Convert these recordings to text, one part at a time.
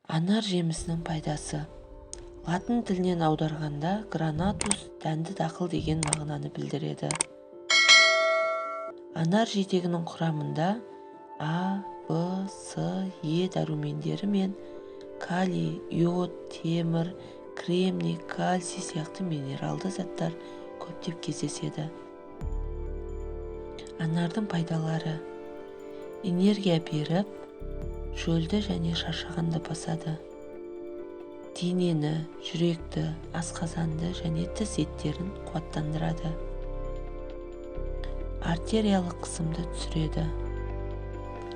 Анар жемісінің пайдасы. Латын тілінен аударғанда гранатус дәнді дақыл деген мағынаны білдіреді. Анар жетегінің құрамында А, В, С, Е дәрумендері мен калий, йод, темір, кремний, кальций сияқты минералды заттар көптеп кездеседі. Анардың пайдалары: энергия беріп, шөлді және шаршағанды басады. Денені, жүректі, асқазанды және тіс еттерін қуаттандырады. Артериялық қысымды түсіреді.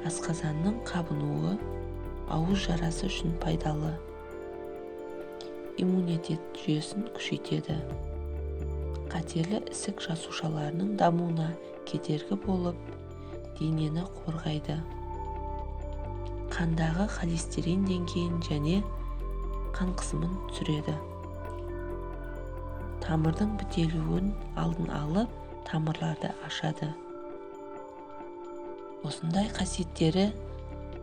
Асқазанның қабынуы ауыз жарасы үшін пайдалы. Иммунитет жүйесін күшейтеді. Қатерлі ісік жасушаларының дамуына кедергі болып, денені қорғайды. Қандағы холестерин деңгейін және қан қысымын түсіреді. Тамырдың бітелуін алдын алып, тамырларды ашады. Осындай қасиеттері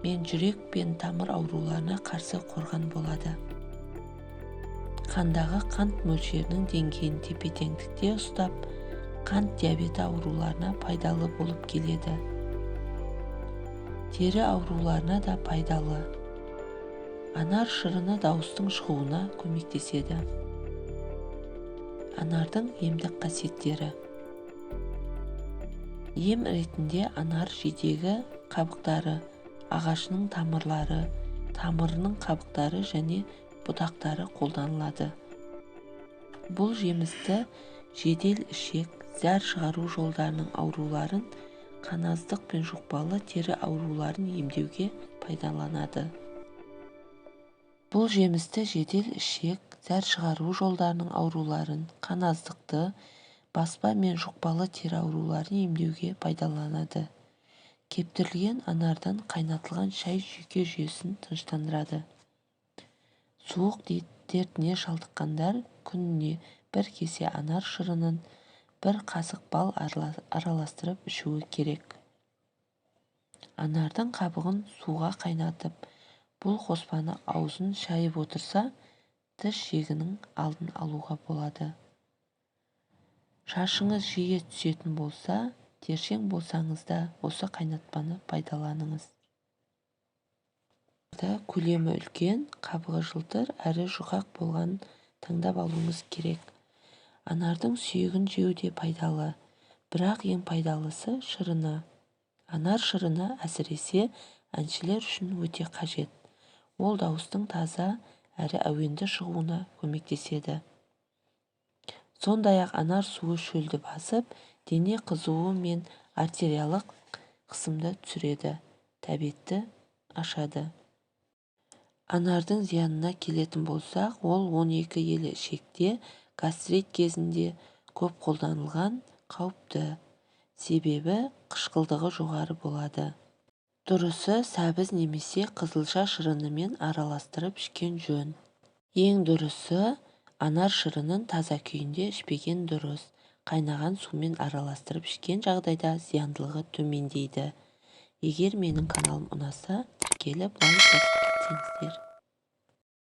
мен жүрек пен тамыр ауруларына қарсы қорған болады. Қандағы қант мөлшерінің деңгейін тепе-теңдікте ұстап, қант диабеті ауруларына пайдалы болып келеді. Тері ауруларына да пайдалы. Анар шырыны дауыстың шығуына көмектеседі. Анардың емдік қасиеттері. Ем ретінде анар жетегі қабықтары, ағашының тамырлары, тамырының қабықтары және бұтақтары қолданылады. Бұл жемісті жедел ішек, зәр шығару жолдарының ауруларын, қаназдық пен жұқпалы тері ауруларын емдеуге пайдаланады. Бұл жемісті жедел ішек, зәр шығару жолдарының ауруларын, қаназдықты, баспа мен жұқпалы тері ауруларын емдеуге пайдаланады. Кептірілген анардан қайнатылған шай жүйке жүйесін тыныштандырады. Суық дертіне шалдыққандар күніне 1 кесе анар шырынын 1 қасық бал араластырып ішуі керек. Анардың қабығын суға қайнатып, бұл қоспаны аузын шайып отырса, тіс жегінің алдын алуға болады. Шашыңыз жиі түсетін болса, тершең болсаңыз да осы қайнатпаны пайдаланыңыз. Көлемі үлкен, қабығы жылтыр әрі жұқақ болғанын таңдап алуыңыз керек. Анардың сүйегін жеу де пайдалы, бірақ ең пайдалысы шырыны. Анар шырыны әсіресе әншілер үшін өте қажет. Ол дауыстың таза әрі әуенді шығуына көмектеседі. Сондай-ақ анар суы шөлді басып, дене қызуы мен артериялық қысымды түсіреді, тәбетті ашады. Анардың зиянына келетін болсақ, ол 12 елі ішекте гастрит кезінде көп қолданылған қауіпті. Себебі қышқылдығы жоғары болады. Дұрысы сәбіз немесе қызылша шырынымен араластырып ішкен жөн. Ең дұрысы анар шырынын таза күйінде ішпеген дұрыс. Қайнаған сумен араластырып ішкен жағдайда зияндылығы төмендейді. Егер менің каналым ұнаса, тіркеліп лайк басып кетсеңіздер.